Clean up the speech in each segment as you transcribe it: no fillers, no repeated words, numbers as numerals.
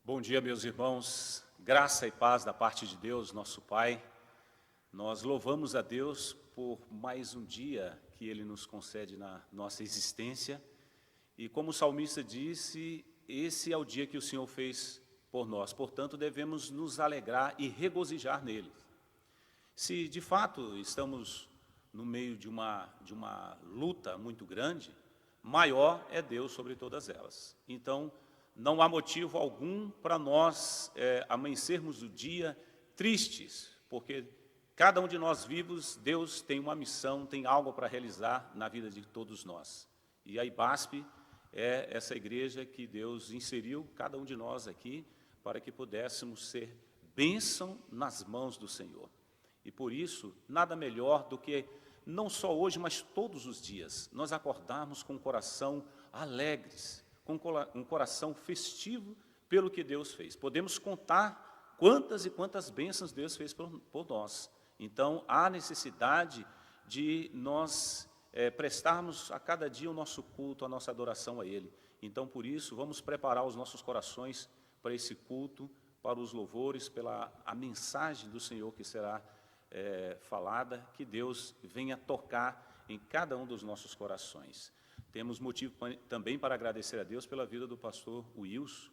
Bom dia, meus irmãos. Graça e paz da parte de Deus, nosso Pai. Nós louvamos a Deus por mais um dia que Ele nos concede na nossa existência. E como o salmista disse, esse é o dia que o Senhor fez por nós. Portanto, devemos nos alegrar e regozijar nele. Se, de fato, estamos no meio de uma luta muito grande, maior é Deus sobre todas elas. Então, não há motivo algum para nós amanhecermos o dia tristes, porque cada um de nós vivos, Deus tem uma missão, tem algo para realizar na vida de todos nós. E a IBASP é essa igreja que Deus inseriu cada um de nós aqui para que pudéssemos ser bênção nas mãos do Senhor. E por isso, nada melhor do que, não só hoje, mas todos os dias, nós acordarmos com o coração alegres, com um coração festivo pelo que Deus fez. Podemos contar quantas e quantas bênçãos Deus fez por nós. Então, há necessidade de nós prestarmos a cada dia o nosso culto, a nossa adoração a Ele. Então, por isso, vamos preparar os nossos corações para esse culto, para os louvores, pela a mensagem do Senhor que será falada, que Deus venha tocar em cada um dos nossos corações. Temos motivo também para agradecer a Deus pela vida do pastor Wilson,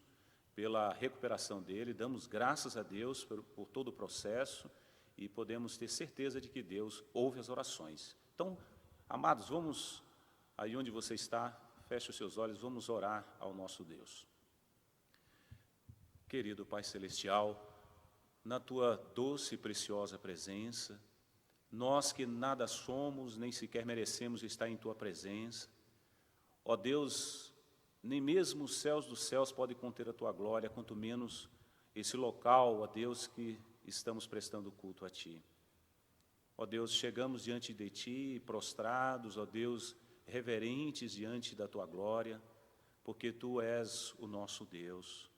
pela recuperação dele. Damos graças a Deus por todo o processo e podemos ter certeza de que Deus ouve as orações. Então, amados, vamos, aí onde você está, feche os seus olhos, vamos orar ao nosso Deus. Querido Pai Celestial, na Tua doce e preciosa presença, nós que nada somos, nem sequer merecemos estar em Tua presença, ó Deus, nem mesmo os céus dos céus podem conter a Tua glória, quanto menos esse local, ó Deus, que estamos prestando culto a Ti. Ó Deus, chegamos diante de Ti, prostrados, ó Deus, reverentes diante da Tua glória, porque Tu és o nosso Deus.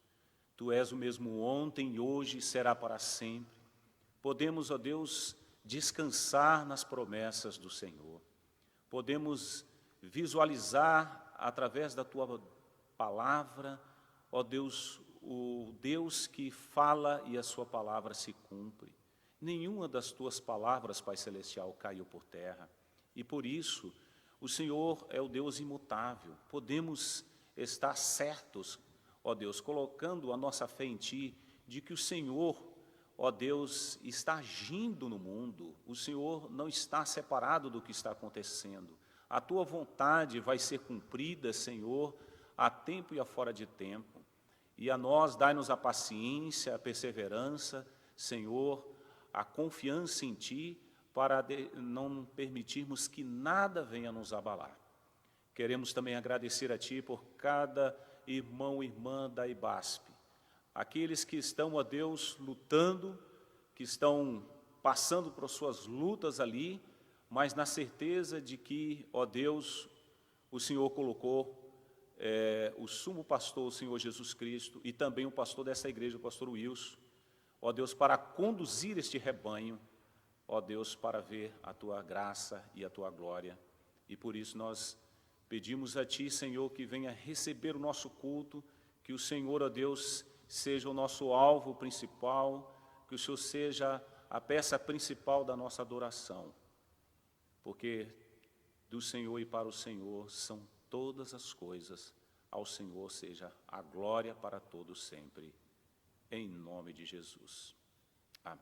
Tu és o mesmo ontem, hoje e será para sempre. Podemos, ó Deus, descansar nas promessas do Senhor. Podemos visualizar através da Tua palavra, ó Deus, o Deus que fala e a Sua palavra se cumpre. Nenhuma das Tuas palavras, Pai Celestial, caiu por terra. E por isso, o Senhor é o Deus imutável. Podemos estar certos, ó Deus, colocando a nossa fé em Ti, de que o Senhor, ó Deus, está agindo no mundo. O Senhor não está separado do que está acontecendo. A Tua vontade vai ser cumprida, Senhor, a tempo e a fora de tempo. E a nós, dai-nos a paciência, a perseverança, Senhor, a confiança em Ti, para não permitirmos que nada venha nos abalar. Queremos também agradecer a Ti por cada irmão e irmã da IBASP, aqueles que estão, ó Deus, lutando, que estão passando por suas lutas ali, mas na certeza de que, ó Deus, o Senhor colocou o sumo pastor, o Senhor Jesus Cristo, e também o pastor dessa igreja, o pastor Wilson, ó Deus, para conduzir este rebanho, ó Deus, para ver a Tua graça e a Tua glória. E por isso nós pedimos a Ti, Senhor, que venha receber o nosso culto, que o Senhor, ó Deus, seja o nosso alvo principal, que o Senhor seja a peça principal da nossa adoração. Porque do Senhor e para o Senhor são todas as coisas, ao Senhor seja a glória para todos sempre, em nome de Jesus. Amém.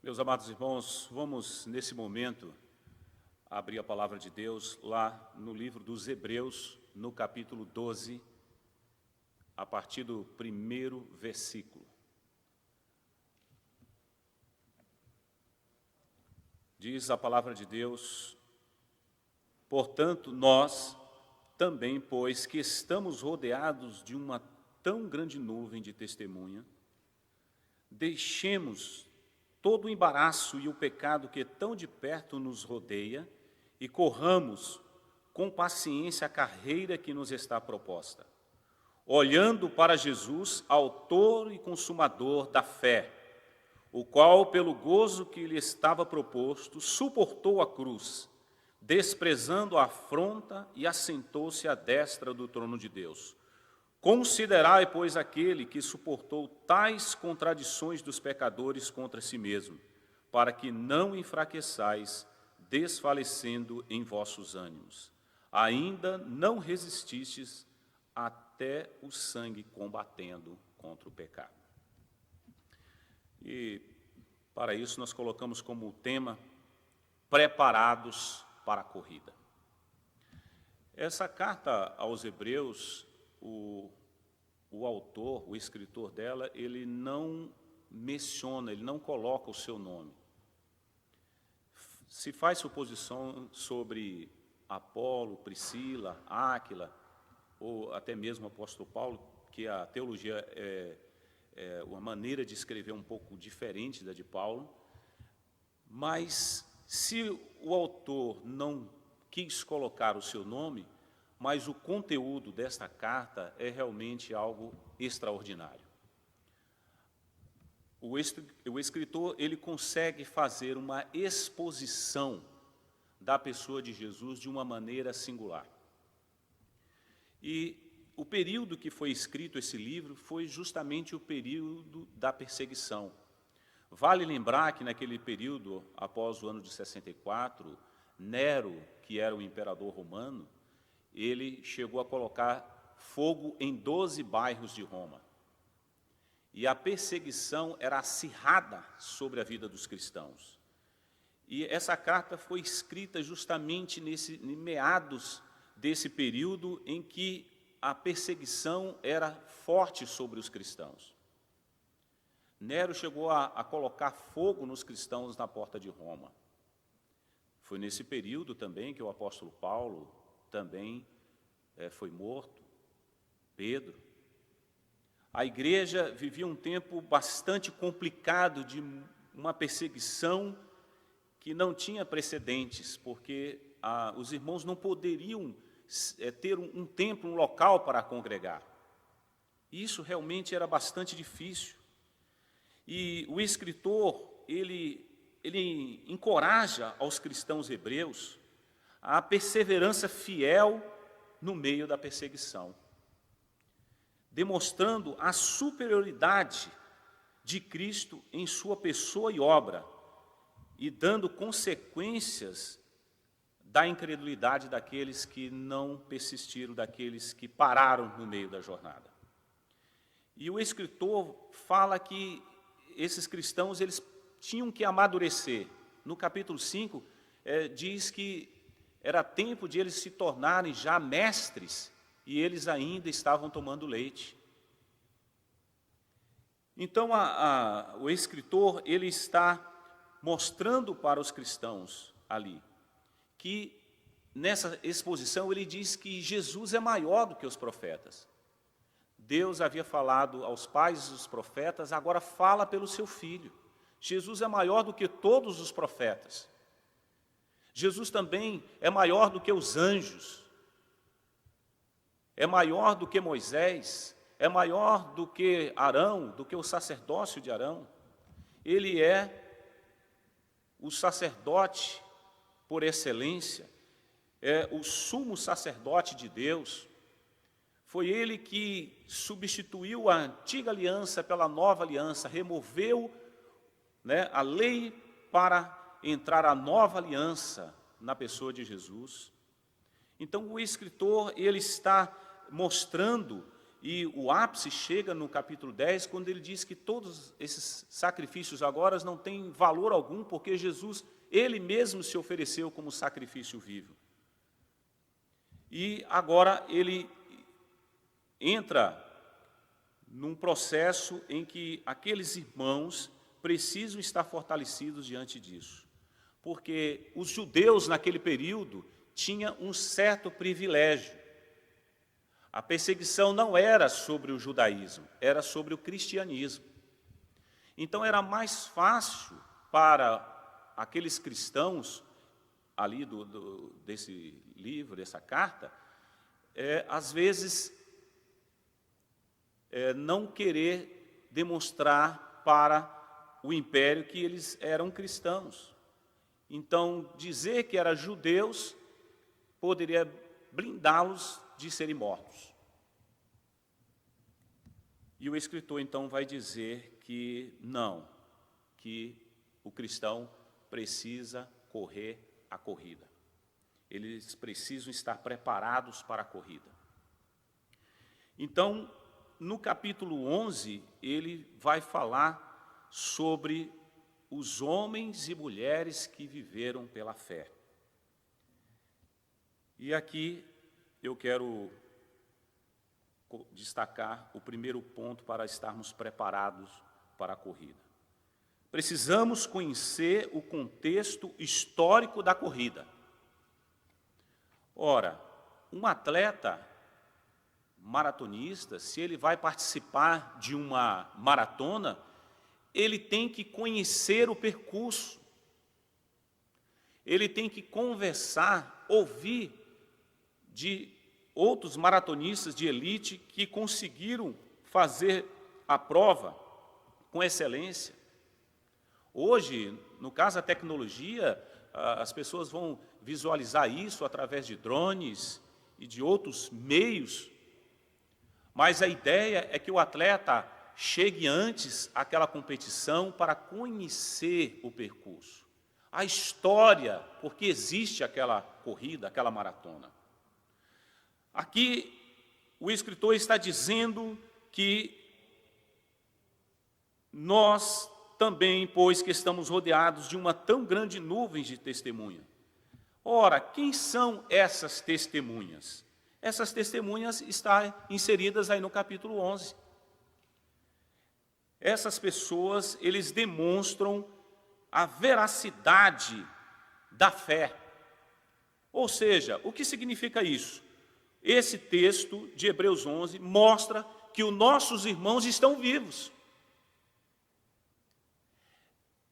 Meus amados irmãos, vamos nesse momento abrir a palavra de Deus lá no livro dos Hebreus, no capítulo 12, a partir do primeiro versículo. Diz a palavra de Deus: portanto, nós também, pois que estamos rodeados de uma tão grande nuvem de testemunha, deixemos todo o embaraço e o pecado que tão de perto nos rodeia e corramos com paciência a carreira que nos está proposta, olhando para Jesus, autor e consumador da fé, o qual, pelo gozo que lhe estava proposto, suportou a cruz, desprezando a afronta, e assentou-se à destra do trono de Deus. Considerai, pois, aquele que suportou tais contradições dos pecadores contra si mesmo, para que não enfraqueçais, desfalecendo em vossos ânimos. Ainda não resististes até o sangue combatendo contra o pecado. E para isso nós colocamos como tema: preparados para a corrida. Essa carta aos Hebreus, o autor, o escritor dela, ele não menciona, ele não coloca o seu nome. Se faz suposição sobre Apolo, Priscila, Áquila, ou até mesmo o apóstolo Paulo, que a teologia é uma maneira de escrever um pouco diferente da de Paulo, mas se o autor não quis colocar o seu nome, mas o conteúdo desta carta é realmente algo extraordinário. O escritor, ele consegue fazer uma exposição da pessoa de Jesus de uma maneira singular. E o período que foi escrito esse livro foi justamente o período da perseguição. Vale lembrar que naquele período, após o ano de 64, Nero, que era o imperador romano, ele chegou a colocar fogo em 12 bairros de Roma. E a perseguição era acirrada sobre a vida dos cristãos. E essa carta foi escrita justamente em meados desse período em que a perseguição era forte sobre os cristãos. Nero chegou a colocar fogo nos cristãos na porta de Roma. Foi nesse período também que o apóstolo Paulo também foi morto, Pedro. A igreja vivia um tempo bastante complicado de uma perseguição que não tinha precedentes, porque os irmãos não poderiam ter um templo, um local para congregar. Isso realmente era bastante difícil. E o escritor, ele encoraja aos cristãos hebreus a perseverança fiel no meio da perseguição, demonstrando a superioridade de Cristo em sua pessoa e obra e dando consequências da incredulidade daqueles que não persistiram, daqueles que pararam no meio da jornada. E o escritor fala que esses cristãos, eles tinham que amadurecer. No capítulo 5, diz que era tempo de eles se tornarem já mestres, e eles ainda estavam tomando leite. Então, o escritor, ele está mostrando para os cristãos ali, que nessa exposição ele diz que Jesus é maior do que os profetas. Deus havia falado aos pais dos profetas, agora fala pelo seu Filho. Jesus é maior do que todos os profetas. Jesus também é maior do que os anjos. É maior do que Moisés. É maior do que Arão, do que o sacerdócio de Arão. Ele é o sacerdote por excelência, é o sumo sacerdote de Deus. Foi ele que substituiu a antiga aliança pela nova aliança, removeu, a lei para entrar a nova aliança na pessoa de Jesus. Então o escritor, ele está mostrando e o ápice chega no capítulo 10, quando ele diz que todos esses sacrifícios agora não têm valor algum, porque Jesus, ele mesmo se ofereceu como sacrifício vivo. E agora ele entra num processo em que aqueles irmãos precisam estar fortalecidos diante disso. Porque os judeus, naquele período, tinham um certo privilégio. A perseguição não era sobre o judaísmo, era sobre o cristianismo. Então era mais fácil para aqueles cristãos, ali desse livro, dessa carta, às vezes não querer demonstrar para o império que eles eram cristãos. Então, dizer que eram judeus poderia blindá-los de serem mortos. E o escritor, então, vai dizer que não, que o cristão precisa correr a corrida. Eles precisam estar preparados para a corrida. Então, no capítulo 11, ele vai falar sobre os homens e mulheres que viveram pela fé. E aqui eu quero destacar o primeiro ponto para estarmos preparados para a corrida. Precisamos conhecer o contexto histórico da corrida. Ora, um atleta maratonista, se ele vai participar de uma maratona, ele tem que conhecer o percurso. Ele tem que conversar, ouvir de outros maratonistas de elite que conseguiram fazer a prova com excelência. Hoje, no caso da tecnologia, as pessoas vão visualizar isso através de drones e de outros meios, mas a ideia é que o atleta chegue antes àquela competição para conhecer o percurso, a história, porque existe aquela corrida, aquela maratona. Aqui, o escritor está dizendo que nós também, pois que estamos rodeados de uma tão grande nuvem de testemunha. Ora, quem são essas testemunhas? Essas testemunhas estão inseridas aí no capítulo 11. Essas pessoas, eles demonstram a veracidade da fé. Ou seja, o que significa isso? Esse texto de Hebreus 11 mostra que os nossos irmãos estão vivos.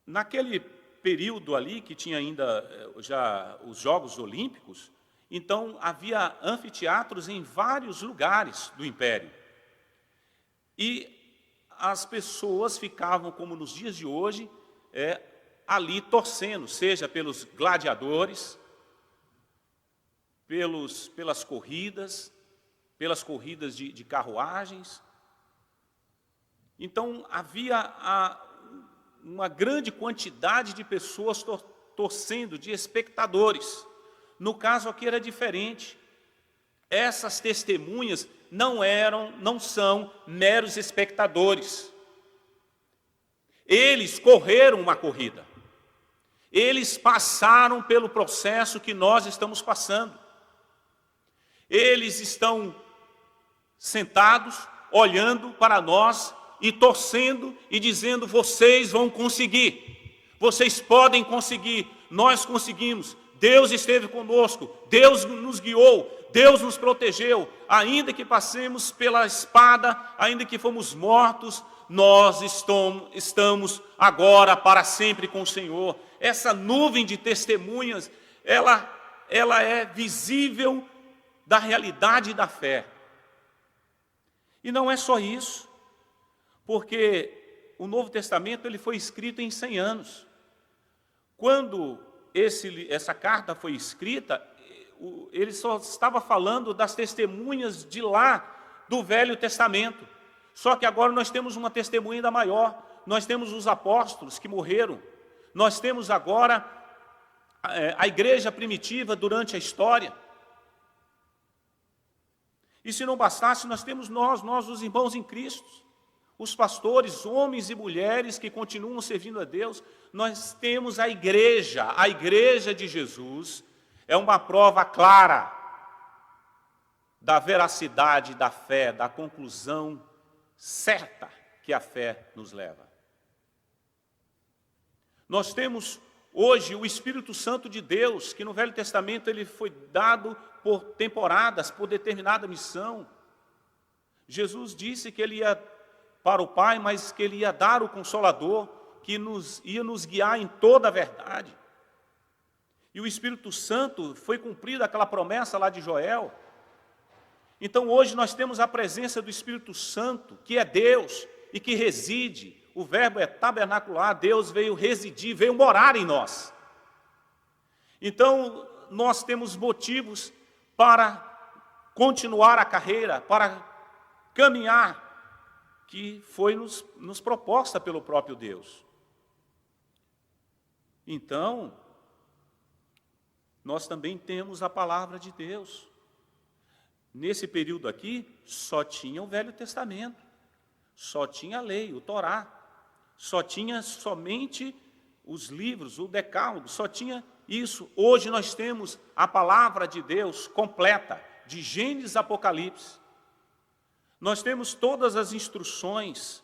Naquele período ali, que tinha ainda já os Jogos Olímpicos, então havia anfiteatros em vários lugares do Império. E as pessoas ficavam, como nos dias de hoje, ali torcendo, seja pelos gladiadores, pelas corridas de carruagens. Então, havia uma grande quantidade de pessoas torcendo, de espectadores. No caso aqui era diferente. Essas testemunhas não são meros espectadores. Eles correram uma corrida. Eles passaram pelo processo que nós estamos passando. Eles estão sentados, olhando para nós e torcendo e dizendo: vocês vão conseguir, vocês podem conseguir, nós conseguimos, Deus esteve conosco, Deus nos guiou, Deus nos protegeu, ainda que passemos pela espada, ainda que fomos mortos, nós estamos agora para sempre com o Senhor. Essa nuvem de testemunhas, ela é visível da realidade da fé. E não é só isso, porque o Novo Testamento ele foi escrito em 100 anos. Quando essa carta foi escrita, ele só estava falando das testemunhas de lá do Velho Testamento. Só que agora nós temos uma testemunha ainda maior. Nós temos os apóstolos que morreram. Nós temos agora a igreja primitiva durante a história. E se não bastasse, nós temos nós os irmãos em Cristo, os pastores, homens e mulheres que continuam servindo a Deus. Nós temos a igreja de Jesus é uma prova clara da veracidade da fé, da conclusão certa que a fé nos leva. Nós temos hoje o Espírito Santo de Deus, que no Velho Testamento ele foi dado por temporadas, por determinada missão. Jesus disse que ele ia para o Pai, mas que ele ia dar o Consolador, que ia nos guiar em toda a verdade. E o Espírito Santo foi cumprida aquela promessa lá de Joel. Então hoje nós temos a presença do Espírito Santo, que é Deus e que reside. O verbo é tabernacular, Deus veio residir, veio morar em nós. Então nós temos motivos para continuar a carreira, para caminhar, que foi nos proposta pelo próprio Deus. Então, nós também temos a palavra de Deus. Nesse período aqui, só tinha o Velho Testamento, só tinha a lei, o Torá, só tinha somente os livros, o Decálogo, só tinha isso. Hoje nós temos a palavra de Deus completa, de Gênesis a Apocalipse. Nós temos todas as instruções,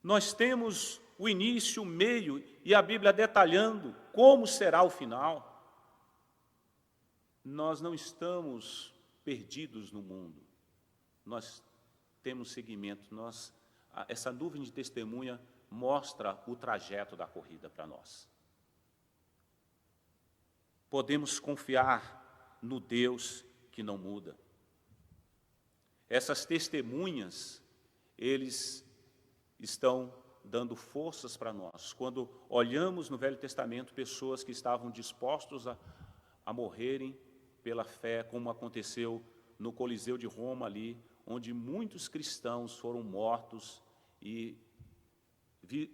nós temos o início, o meio e a Bíblia detalhando como será o final. Nós não estamos perdidos no mundo, nós temos seguimento, essa nuvem de testemunha mostra o trajeto da corrida para nós. Podemos confiar no Deus que não muda. Essas testemunhas, eles estão dando forças para nós. Quando olhamos no Velho Testamento, pessoas que estavam dispostos a morrerem pela fé, como aconteceu no Coliseu de Roma ali, onde muitos cristãos foram mortos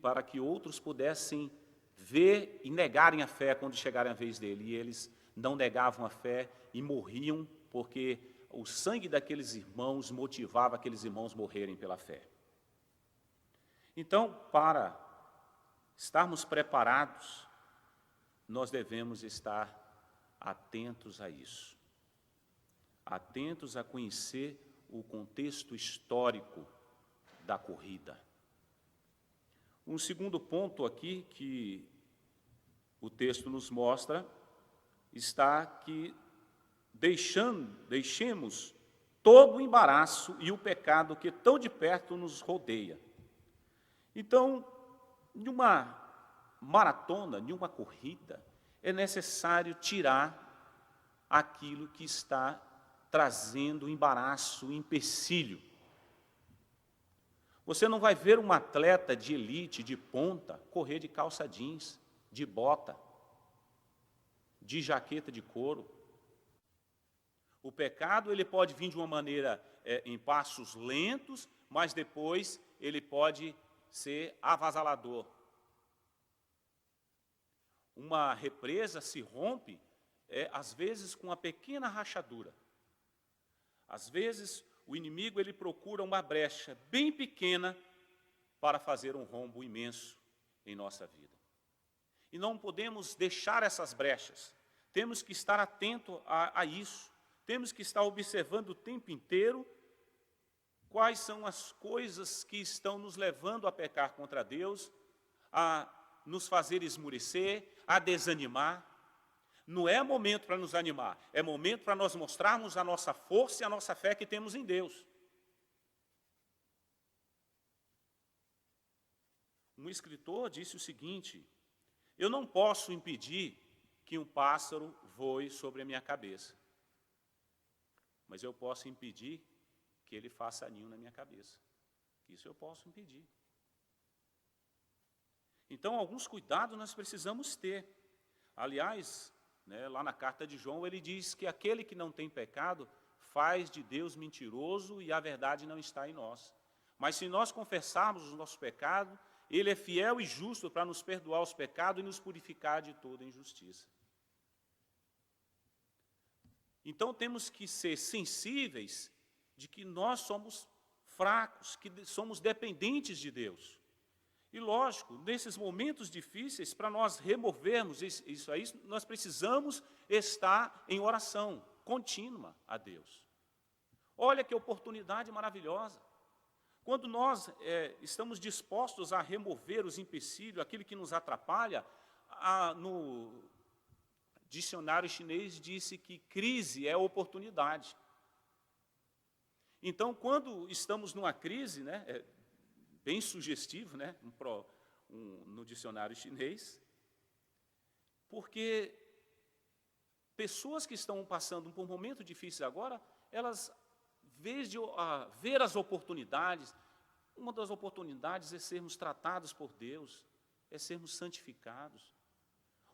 para que outros pudessem ver e negarem a fé quando chegarem a vez dele. E eles não negavam a fé e morriam porque o sangue daqueles irmãos motivava aqueles irmãos a morrerem pela fé. Então, para estarmos preparados, nós devemos estar atentos a isso. Atentos a conhecer o contexto histórico da corrida. Um segundo ponto aqui que o texto nos mostra está que deixemos todo o embaraço e o pecado que tão de perto nos rodeia. Então, em uma maratona, em uma corrida, é necessário tirar aquilo que está trazendo embaraço, empecilho. Você não vai ver um atleta de elite, de ponta, correr de calça jeans, de bota, de jaqueta de couro. O pecado ele pode vir de uma maneira em passos lentos, mas depois ele pode ser avassalador. Uma represa se rompe, às vezes, com uma pequena rachadura. Às vezes, o inimigo ele procura uma brecha bem pequena para fazer um rombo imenso em nossa vida. E não podemos deixar essas brechas. Temos que estar atento a isso. Temos que estar observando o tempo inteiro quais são as coisas que estão nos levando a pecar contra Deus, a nos fazer esmurecer, a desanimar. Não é momento para nos animar, é momento para nós mostrarmos a nossa força e a nossa fé que temos em Deus. Um escritor disse o seguinte: eu não posso impedir que um pássaro voe sobre a minha cabeça, mas eu posso impedir que ele faça ninho na minha cabeça. Isso eu posso impedir. Então, alguns cuidados nós precisamos ter. Aliás, lá na carta de João, ele diz que aquele que não tem pecado faz de Deus mentiroso e a verdade não está em nós. Mas se nós confessarmos o nosso pecado, ele é fiel e justo para nos perdoar os pecados e nos purificar de toda injustiça. Então, temos que ser sensíveis de que nós somos fracos, que somos dependentes de Deus. E, lógico, nesses momentos difíceis, para nós removermos isso aí, nós precisamos estar em oração contínua a Deus. Olha que oportunidade maravilhosa. Quando nós estamos dispostos a remover os empecilhos, aquilo que nos atrapalha, no dicionário chinês disse que crise é oportunidade. Então, quando estamos numa crise, né, é bem sugestivo, né, no dicionário chinês, porque pessoas que estão passando por momentos difíceis agora, elas, em vez de ver as oportunidades, uma das oportunidades é sermos tratados por Deus, é sermos santificados,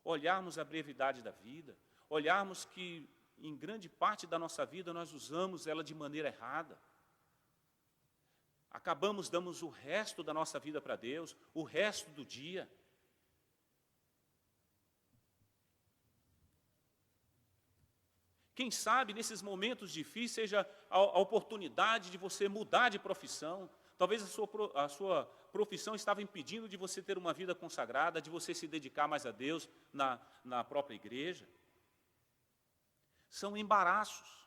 olharmos a brevidade da vida, olharmos que, em grande parte da nossa vida, nós usamos ela de maneira errada. Acabamos dando o resto da nossa vida para Deus, o resto do dia. Quem sabe, nesses momentos difíceis, seja a oportunidade de você mudar de profissão. Talvez a sua profissão estava impedindo de você ter uma vida consagrada, de você se dedicar mais a Deus na própria igreja. São embaraços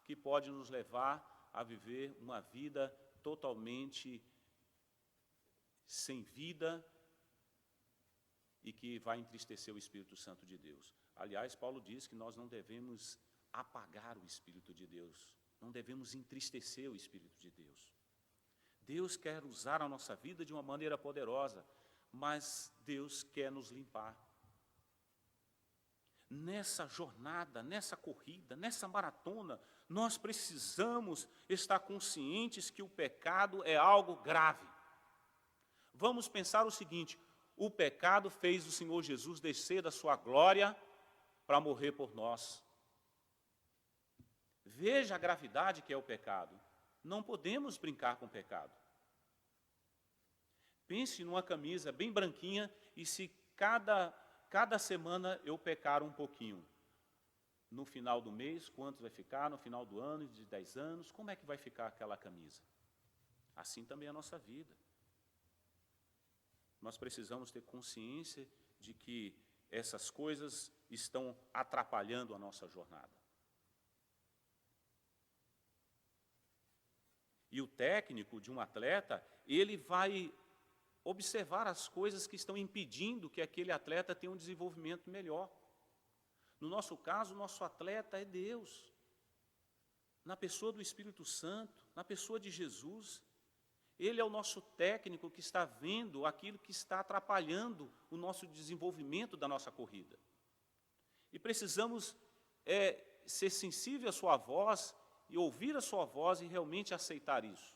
que podem nos levar a viver uma vida totalmente sem vida e que vai entristecer o Espírito Santo de Deus. Aliás, Paulo diz que nós não devemos apagar o Espírito de Deus, não devemos entristecer o Espírito de Deus. Deus quer usar a nossa vida de uma maneira poderosa, mas Deus quer nos limpar. Nessa jornada, nessa corrida, nessa maratona, nós precisamos estar conscientes que o pecado é algo grave. Vamos pensar o seguinte: o pecado fez o Senhor Jesus descer da sua glória para morrer por nós. Veja a gravidade que é o pecado. Não podemos brincar com o pecado. Pense numa camisa bem branquinha e se cada semana eu pecar um pouquinho. No final do mês, quanto vai ficar? No final do ano, de 10 anos, como é que vai ficar aquela camisa? Assim também é a nossa vida. Nós precisamos ter consciência de que essas coisas estão atrapalhando a nossa jornada. E o técnico de um atleta, ele vai observar as coisas que estão impedindo que aquele atleta tenha um desenvolvimento melhor. No nosso caso, o nosso atleta é Deus, na pessoa do Espírito Santo, na pessoa de Jesus. Ele é o nosso técnico que está vendo aquilo que está atrapalhando o nosso desenvolvimento da nossa corrida. E precisamos ser sensível à sua voz e ouvir a sua voz e realmente aceitar isso.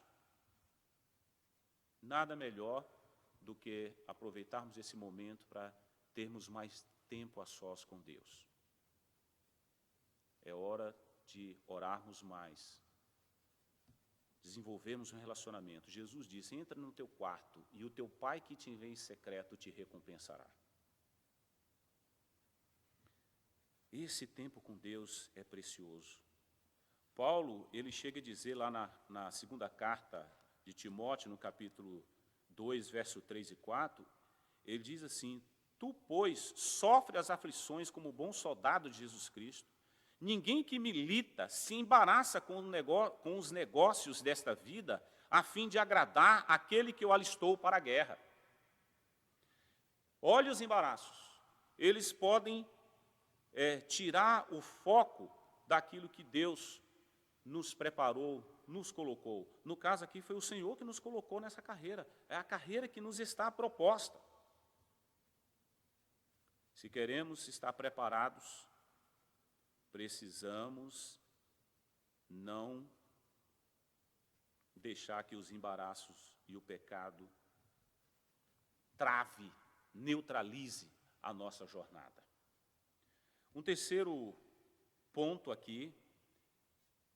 Nada melhor do que aproveitarmos esse momento para termos mais tempo a sós com Deus. É hora de orarmos mais, desenvolvermos um relacionamento. Jesus disse: entra no teu quarto e o teu pai que te vê em secreto te recompensará. Esse tempo com Deus é precioso. Paulo, ele chega a dizer lá na segunda carta de Timóteo, no capítulo 2, verso 3 e 4, ele diz assim: tu, pois, sofre as aflições como bom soldado de Jesus Cristo. Ninguém que milita se embaraça com os negócios desta vida, a fim de agradar aquele que o alistou para a guerra. Olha os embaraços. Eles podem tirar o foco daquilo que Deus nos preparou, nos colocou. No caso aqui, foi o Senhor que nos colocou nessa carreira. É a carreira que nos está proposta. Se queremos estar preparados, precisamos não deixar que os embaraços e o pecado trave, neutralize a nossa jornada. Um terceiro ponto aqui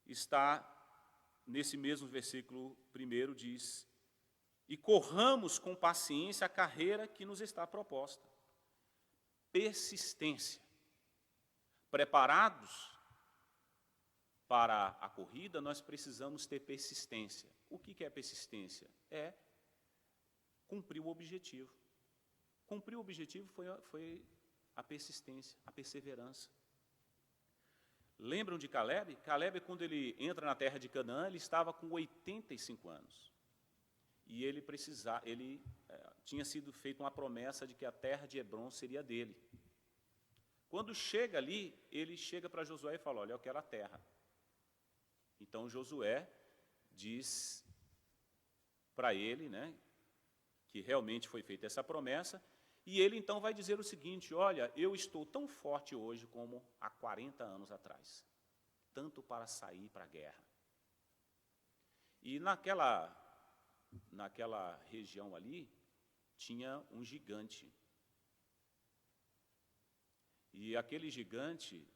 está nesse mesmo versículo 1, diz: e corramos com paciência a carreira que nos está proposta. Persistência. Preparados para a corrida, nós precisamos ter persistência. O que é persistência? É cumprir o objetivo. Cumprir o objetivo foi a persistência, a perseverança. Lembram de Caleb? Caleb, quando ele entra na terra de Canaã, ele estava com 85 anos. E ele tinha sido feita uma promessa de que a terra de Hebrom seria dele. Quando chega ali, ele chega para Josué e fala, olha, eu quero a terra. Então Josué diz para ele, né, que realmente foi feita essa promessa, e ele então vai dizer o seguinte, olha, eu estou tão forte hoje como há 40 anos atrás, tanto para sair para a guerra. E naquela região ali, tinha um gigante. E aquele gigante,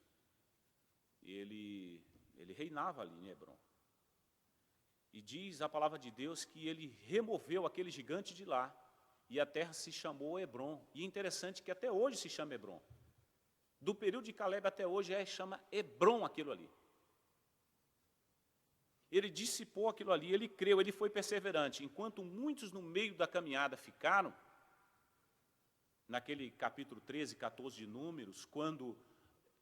ele reinava ali em Hebrom. E diz a palavra de Deus que ele removeu aquele gigante de lá, e a terra se chamou Hebrom. E é interessante que até hoje se chama Hebrom. Do período de Caleb até hoje chama Hebrom aquilo ali. Ele dissipou aquilo ali, ele creu, ele foi perseverante. Enquanto muitos no meio da caminhada ficaram, naquele capítulo 13, 14 de Números, quando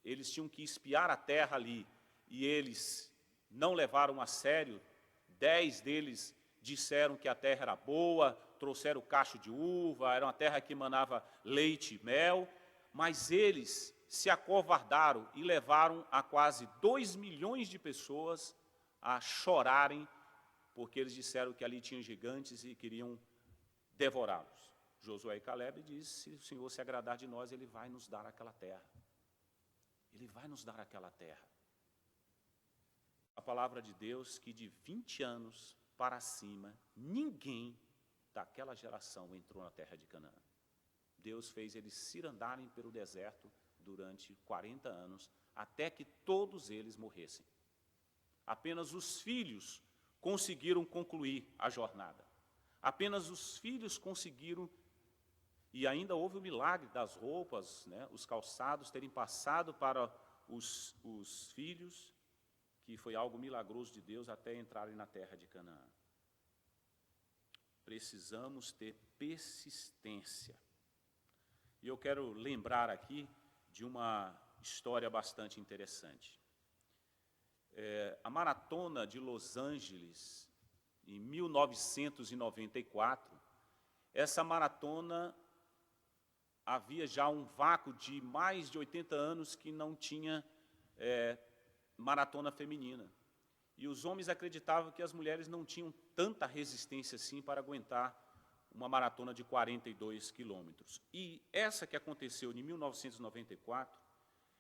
eles tinham que espiar a terra ali, e eles não levaram a sério, 10 deles disseram que a terra era boa, trouxeram cacho de uva, era uma terra que emanava leite e mel, mas eles se acovardaram e levaram a quase 2 milhões de pessoas a chorarem, porque eles disseram que ali tinham gigantes e queriam devorá-los. Josué e Caleb diz, se o Senhor se agradar de nós, Ele vai nos dar aquela terra. Ele vai nos dar aquela terra. A palavra de Deus que de 20 anos para cima, ninguém daquela geração entrou na terra de Canaã. Deus fez eles cirandarem pelo deserto durante 40 anos, até que todos eles morressem. Apenas os filhos conseguiram concluir a jornada. Apenas os filhos conseguiram, e ainda houve o milagre das roupas, né, os calçados terem passado para os filhos, que foi algo milagroso de Deus até entrarem na terra de Canaã. Precisamos ter persistência. E eu quero lembrar aqui de uma história bastante interessante. A maratona de Los Angeles, em 1994, essa maratona havia já um vácuo de mais de 80 anos que não tinha maratona feminina. E os homens acreditavam que as mulheres não tinham tanta resistência assim para aguentar uma maratona de 42 quilômetros. E essa que aconteceu em 1994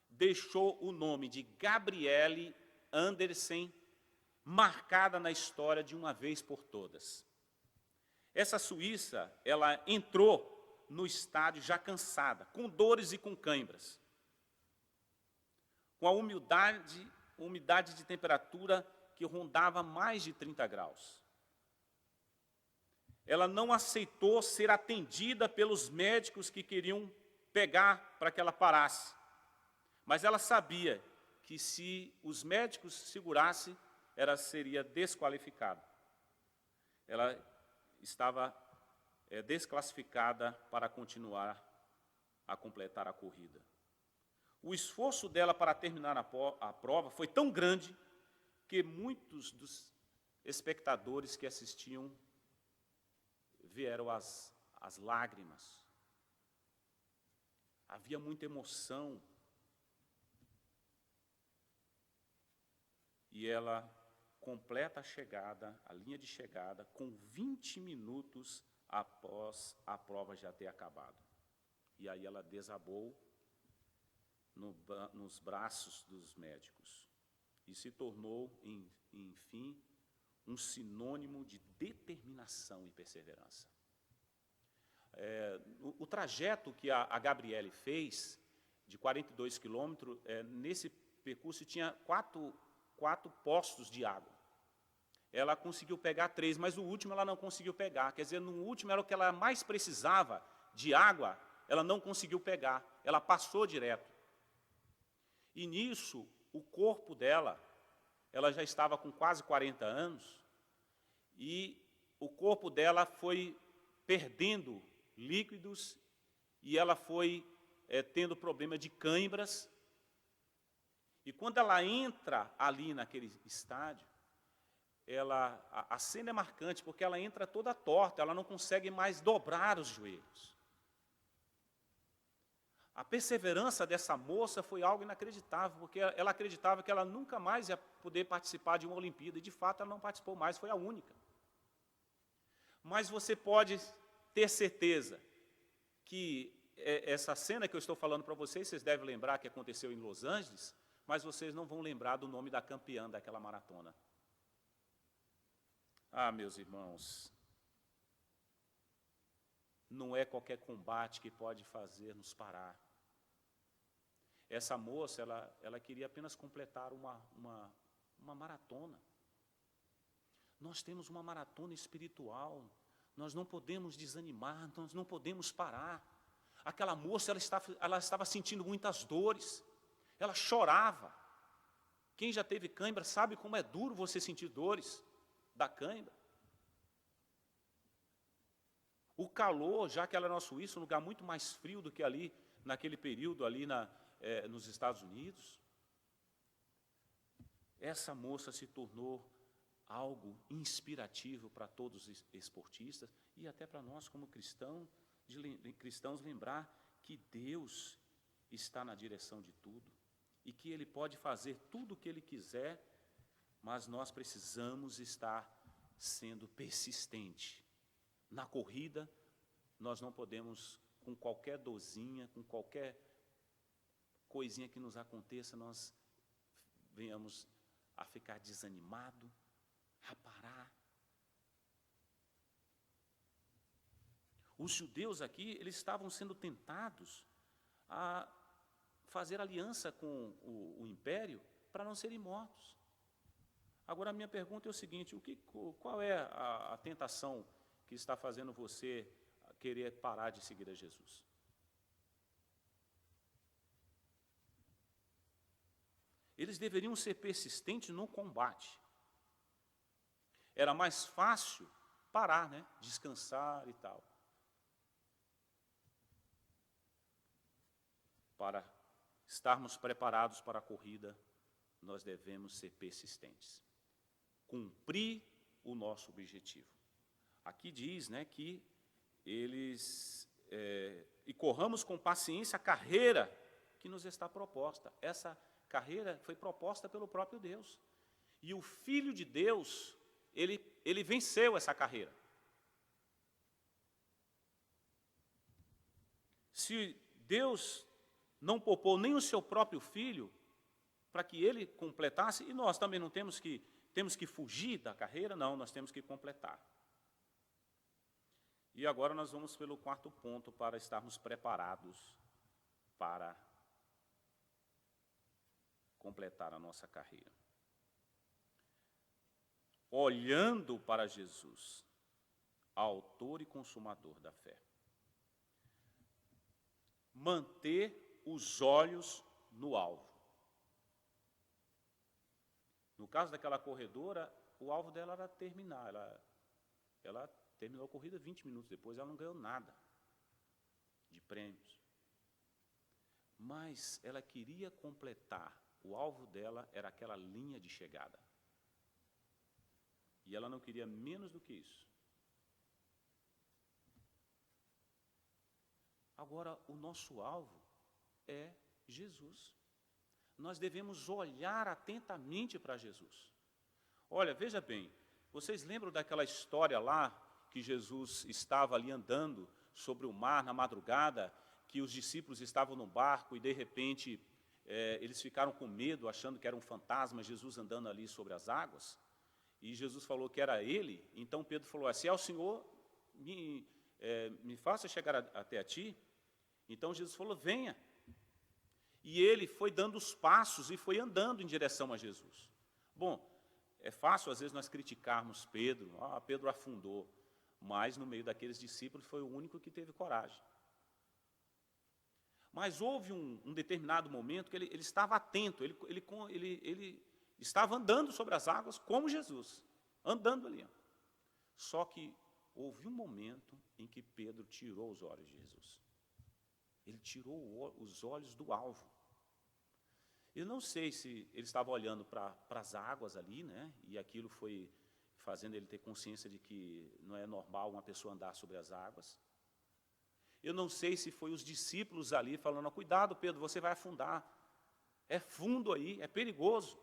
deixou o nome de Gabriele Andersen marcada na história de uma vez por todas. Essa suíça, ela entrou no estádio já cansada, com dores e com cãibras, com a umidade de temperatura que rondava mais de 30 graus. Ela não aceitou ser atendida pelos médicos que queriam pegar para que ela parasse. Mas ela sabia que se os médicos segurassem, ela seria desqualificada. Ela estava desclassificada para continuar a completar a corrida. O esforço dela para terminar a prova foi tão grande que muitos dos espectadores que assistiam vieram as lágrimas. Havia muita emoção. E ela completa a chegada, a linha de chegada, com 20 minutos após a prova já ter acabado. E aí ela desabou nos braços dos médicos e se tornou, enfim, um sinônimo de determinação e perseverança. O trajeto que a Gabriele fez, de 42 quilômetros, nesse percurso tinha quatro postos de água. Ela conseguiu pegar 3, mas o último ela não conseguiu pegar. Quer dizer, no último era o que ela mais precisava de água, ela não conseguiu pegar, ela passou direto. E nisso, o corpo dela ela já estava com quase 40 anos, e o corpo dela foi perdendo líquidos, e ela foi tendo problema de cãibras. E quando ela entra ali naquele estádio, a cena é marcante, porque ela entra toda torta, ela não consegue mais dobrar os joelhos. A perseverança dessa moça foi algo inacreditável, porque ela acreditava que ela nunca mais ia poder participar de uma Olimpíada, e de fato ela não participou mais, foi a única. Mas você pode ter certeza que essa cena que eu estou falando para vocês, vocês devem lembrar que aconteceu em Los Angeles, mas vocês não vão lembrar do nome da campeã daquela maratona. Ah, meus irmãos, não é qualquer combate que pode fazer-nos parar. Essa moça, ela queria apenas completar uma maratona. Nós temos uma maratona espiritual, nós não podemos desanimar, nós não podemos parar. Aquela moça, ela estava sentindo muitas dores, ela chorava. Quem já teve cãibra sabe como é duro você sentir dores da cãibra. O calor, já que ela era na Suíça, um lugar muito mais frio do que ali, naquele período ali nos Estados Unidos. Essa moça se tornou algo inspirativo para todos os esportistas e até para nós como cristãos lembrar que Deus está na direção de tudo e que Ele pode fazer tudo o que Ele quiser, mas nós precisamos estar sendo persistente. Na corrida, nós não podemos, com qualquer dorzinha, com qualquer coisinha que nos aconteça, nós venhamos a ficar desanimado, a parar. Os judeus aqui, eles estavam sendo tentados a fazer aliança com o império para não serem mortos. Agora, a minha pergunta é o seguinte, qual é a tentação que está fazendo você querer parar de seguir a Jesus? Eles deveriam ser persistentes no combate. Era mais fácil parar, né? Descansar e tal. Para estarmos preparados para a corrida, nós devemos ser persistentes. Cumprir o nosso objetivo. Aqui diz, né, que e corramos com paciência a carreira que nos está proposta. Essa carreira foi proposta pelo próprio Deus. E o Filho de Deus, ele venceu essa carreira. Se Deus não poupou nem o seu próprio Filho para que ele completasse, e nós também não temos que fugir da carreira, não, nós temos que completar. E agora nós vamos pelo quarto ponto para estarmos preparados para completar a nossa carreira. Olhando para Jesus, autor e consumador da fé. Manter os olhos no alvo. No caso daquela corredora, o alvo dela era terminar. Ela terminou a corrida 20 minutos depois, ela não ganhou nada de prêmios. Mas ela queria completar, o alvo dela era aquela linha de chegada. E ela não queria menos do que isso. Agora, o nosso alvo é Jesus. Nós devemos olhar atentamente para Jesus. Olha, veja bem, vocês lembram daquela história lá, que Jesus estava ali andando sobre o mar na madrugada, que os discípulos estavam no barco e, de repente, eles ficaram com medo, achando que era um fantasma, Jesus andando ali sobre as águas, e Jesus falou que era ele. Então Pedro falou assim, o Senhor me faça chegar até a ti. Então Jesus falou, venha. E ele foi dando os passos e foi andando em direção a Jesus. Bom, é fácil às vezes nós criticarmos Pedro, Pedro afundou, mas no meio daqueles discípulos foi o único que teve coragem. Mas houve um determinado momento que ele estava atento, ele estava andando sobre as águas como Jesus, andando ali. Só que houve um momento em que Pedro tirou os olhos de Jesus. Ele tirou os olhos do alvo. Eu não sei se ele estava olhando para as águas ali, né? E aquilo foi fazendo ele ter consciência de que não é normal uma pessoa andar sobre as águas. Eu não sei se foi os discípulos ali falando, cuidado, Pedro, você vai afundar. É fundo aí, é perigoso.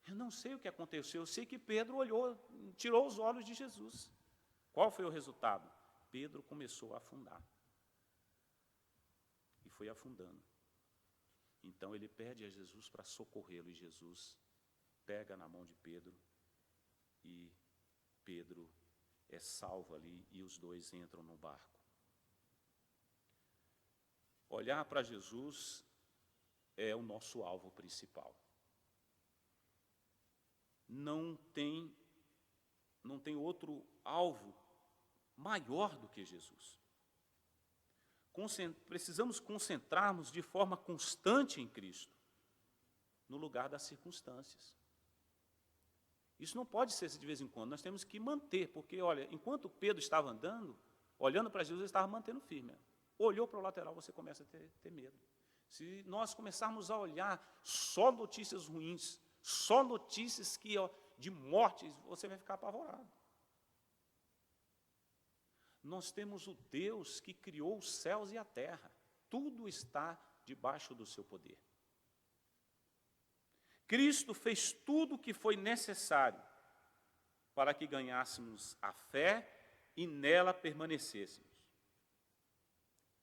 Eu não sei o que aconteceu, eu sei que Pedro olhou, tirou os olhos de Jesus. Qual foi o resultado? Pedro começou a afundar. E foi afundando. Então ele pede a Jesus para socorrê-lo, e Jesus pega na mão de Pedro, e Pedro é salvo ali, e os dois entram no barco. Olhar para Jesus é o nosso alvo principal. Não tem outro alvo maior do que Jesus. Precisamos concentrarmos de forma constante em Cristo, no lugar das circunstâncias. Isso não pode ser de vez em quando, nós temos que manter, porque, olha, enquanto Pedro estava andando, olhando para Jesus, ele estava mantendo firme. Olhou para o lateral, você começa a ter medo. Se nós começarmos a olhar só notícias ruins, só notícias de mortes, você vai ficar apavorado. Nós temos o Deus que criou os céus e a terra. Tudo está debaixo do seu poder. Cristo fez tudo o que foi necessário para que ganhássemos a fé e nela permanecêssemos.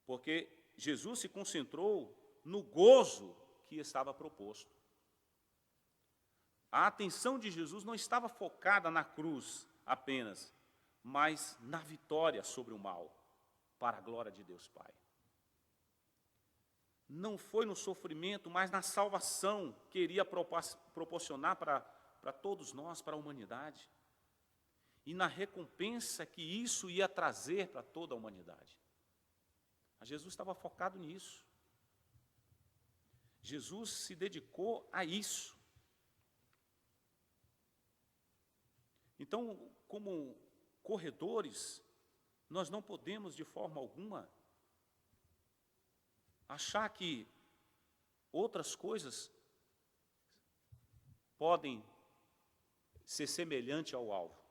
Porque Jesus se concentrou no gozo que estava proposto. A atenção de Jesus não estava focada na cruz apenas, mas na vitória sobre o mal, para a glória de Deus Pai. Não foi no sofrimento, mas na salvação que iria proporcionar para todos nós, para a humanidade. E na recompensa que isso ia trazer para toda a humanidade. Jesus estava focado nisso. Jesus se dedicou a isso. Então, como corredores, nós não podemos de forma alguma achar que outras coisas podem ser semelhantes ao alvo.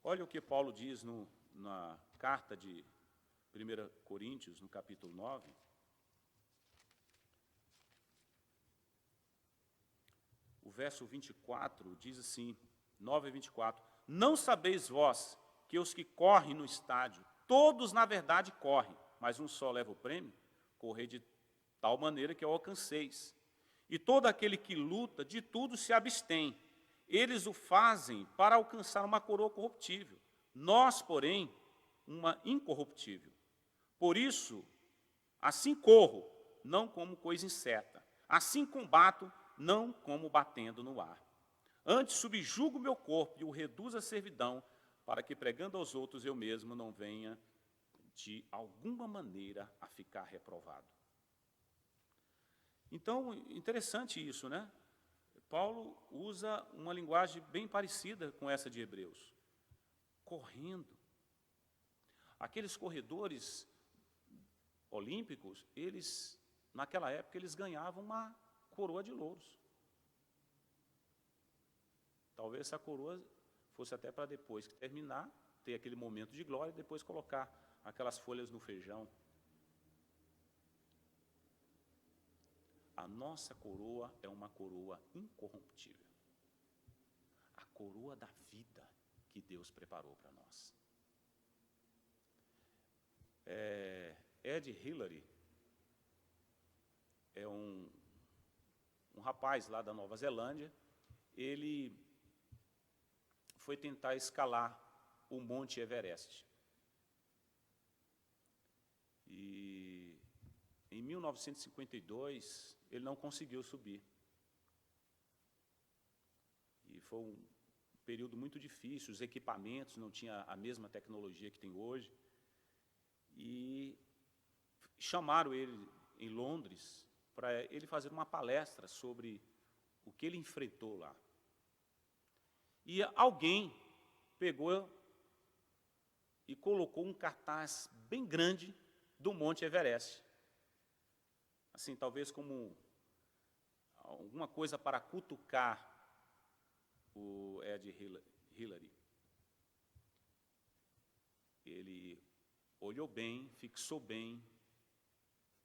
Olha o que Paulo diz na carta de 1 Coríntios, no capítulo 9. O verso 24 diz assim, 9:24, não sabeis vós que os que correm no estádio, todos na verdade correm, mas um só leva o prêmio? Correi de tal maneira que o alcanceis. E todo aquele que luta, de tudo se abstém. Eles o fazem para alcançar uma coroa corruptível. Nós, porém, uma incorruptível. Por isso, assim corro, não como coisa incerta. Assim combato, não como batendo no ar. Antes subjugo meu corpo e o reduzo à servidão, para que pregando aos outros eu mesmo não venha de alguma maneira a ficar reprovado. Então, interessante isso, né? Paulo usa uma linguagem bem parecida com essa de Hebreus. Correndo. Aqueles corredores olímpicos, naquela época, eles ganhavam uma coroa de louros. Talvez essa coroa fosse até para depois que terminar, ter aquele momento de glória e depois colocar aquelas folhas no feijão. A nossa coroa é uma coroa incorruptível. A coroa da vida que Deus preparou para nós. Ed Hillary é um rapaz lá da Nova Zelândia. Ele foi tentar escalar o Monte Everest. E em 1952, ele não conseguiu subir. E foi um período muito difícil, os equipamentos não tinham a mesma tecnologia que tem hoje. E chamaram ele em Londres para ele fazer uma palestra sobre o que ele enfrentou lá. E alguém pegou e colocou um cartaz bem grande do Monte Everest. Assim, talvez como alguma coisa para cutucar o Ed Hillary. Ele olhou bem, fixou bem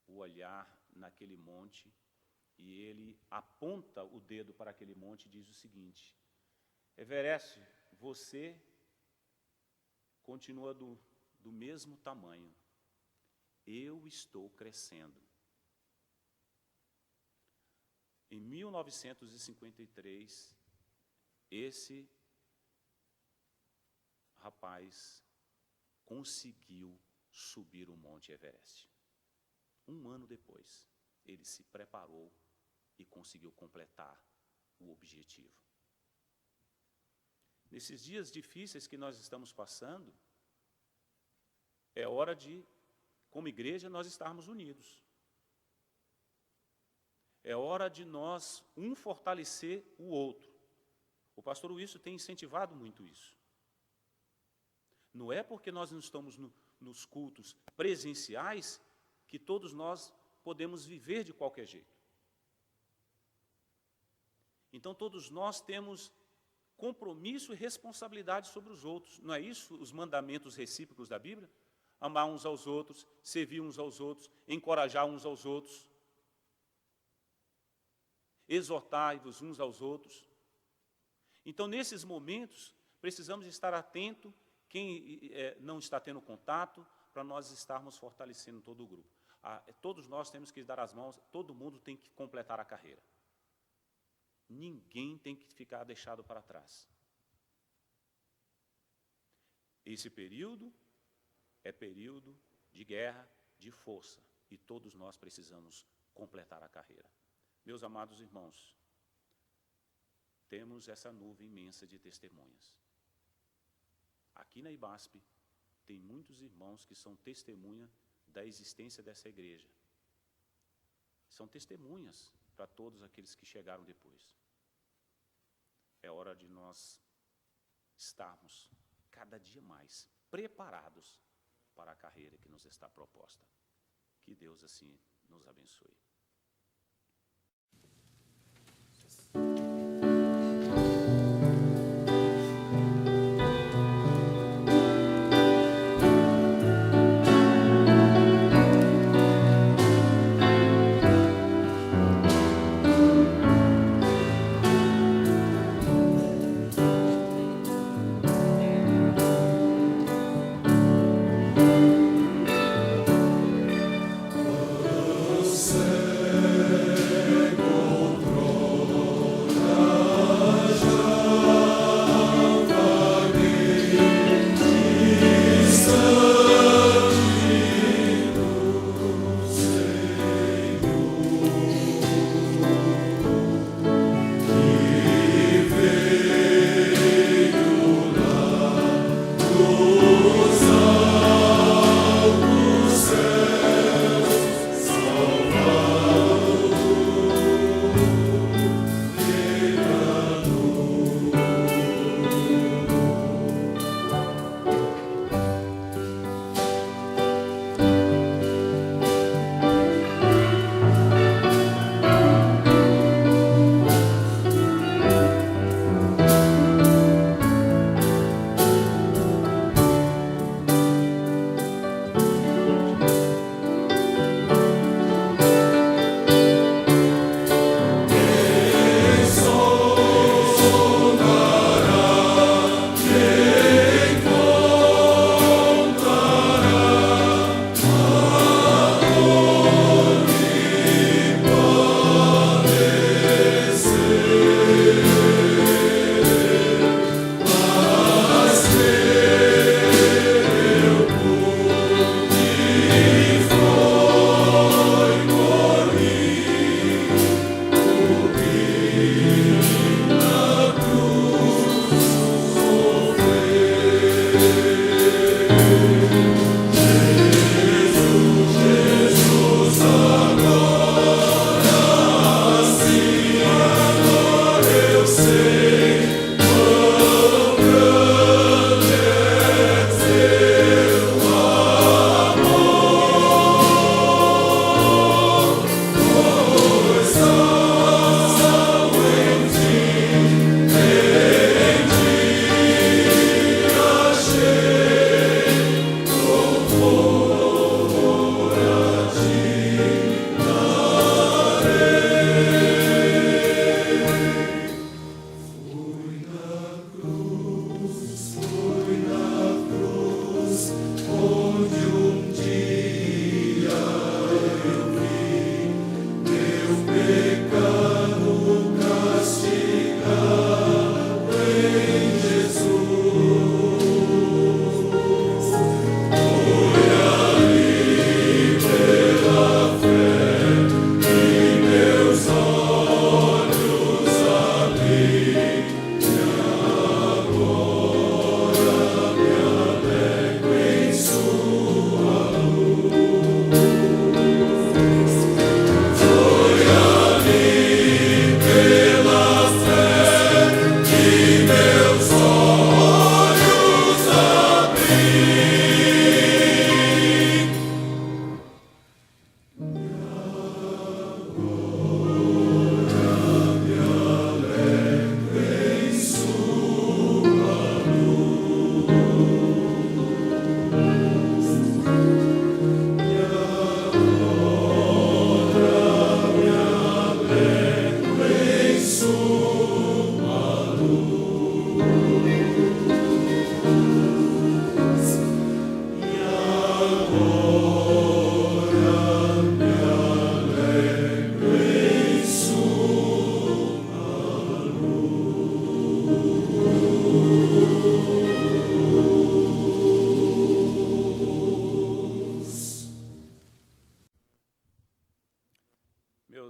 o olhar naquele monte, e ele aponta o dedo para aquele monte e diz o seguinte: Everest, você continua do mesmo tamanho. Eu estou crescendo. Em 1953, esse rapaz conseguiu subir o Monte Everest. Um ano depois, ele se preparou e conseguiu completar o objetivo. Nesses dias difíceis que nós estamos passando, é hora de, como igreja, nós estarmos unidos. É hora de nós, um fortalecer o outro. O pastor Wilson tem incentivado muito isso. Não é porque nós não estamos nos cultos presenciais que todos nós podemos viver de qualquer jeito. Então, todos nós temos compromisso e responsabilidade sobre os outros. Não é isso os mandamentos recíprocos da Bíblia? Amar uns aos outros, servir uns aos outros, encorajar uns aos outros, exortai-vos uns aos outros. Então, nesses momentos, precisamos estar atentos, quem não está tendo contato, para nós estarmos fortalecendo todo o grupo. Todos nós temos que dar as mãos, todo mundo tem que completar a carreira. Ninguém tem que ficar deixado para trás. Esse período é período de guerra, de força, e todos nós precisamos completar a carreira. Meus amados irmãos, temos essa nuvem imensa de testemunhas. Aqui na IBASP, tem muitos irmãos que são testemunha da existência dessa igreja. São testemunhas para todos aqueles que chegaram depois. É hora de nós estarmos cada dia mais preparados para a carreira que nos está proposta. Que Deus assim nos abençoe.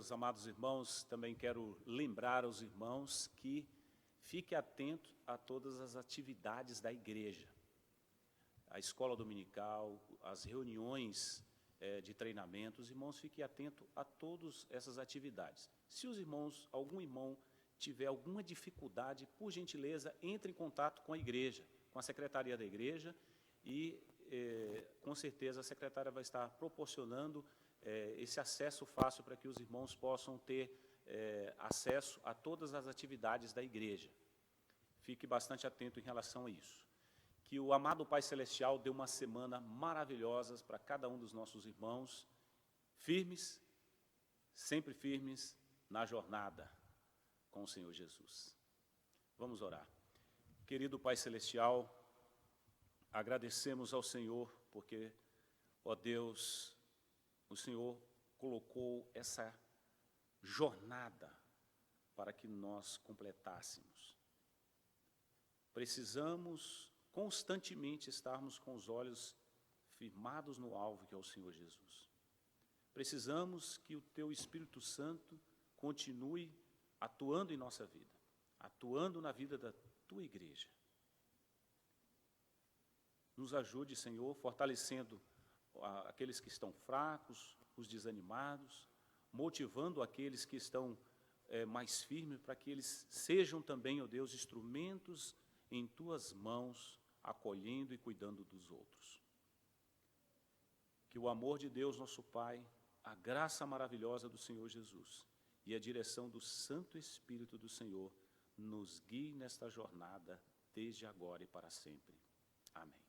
meus amados irmãos, também quero lembrar aos irmãos que fique atento a todas as atividades da igreja. A escola dominical, as reuniões de treinamento, os irmãos fiquem atentos a todas essas atividades. Se os irmãos, algum irmão tiver alguma dificuldade, por gentileza, entre em contato com a igreja, com a secretaria da igreja e, com certeza, a secretária vai estar proporcionando esse acesso fácil para que os irmãos possam ter acesso a todas as atividades da igreja. Fique bastante atento em relação a isso. Que o amado Pai Celestial dê uma semana maravilhosa para cada um dos nossos irmãos, firmes, sempre firmes na jornada com o Senhor Jesus. Vamos orar. Querido Pai Celestial, agradecemos ao Senhor porque, ó Deus, o Senhor colocou essa jornada para que nós completássemos. Precisamos constantemente estarmos com os olhos firmados no alvo, que é o Senhor Jesus. Precisamos que o Teu Espírito Santo continue atuando em nossa vida, atuando na vida da Tua igreja. Nos ajude, Senhor, fortalecendo aqueles que estão fracos, os desanimados, motivando aqueles que estão mais firmes, para que eles sejam também, ó Deus, instrumentos em Tuas mãos, acolhendo e cuidando dos outros. Que o amor de Deus, nosso Pai, a graça maravilhosa do Senhor Jesus e a direção do Santo Espírito do Senhor nos guie nesta jornada, desde agora e para sempre. Amém.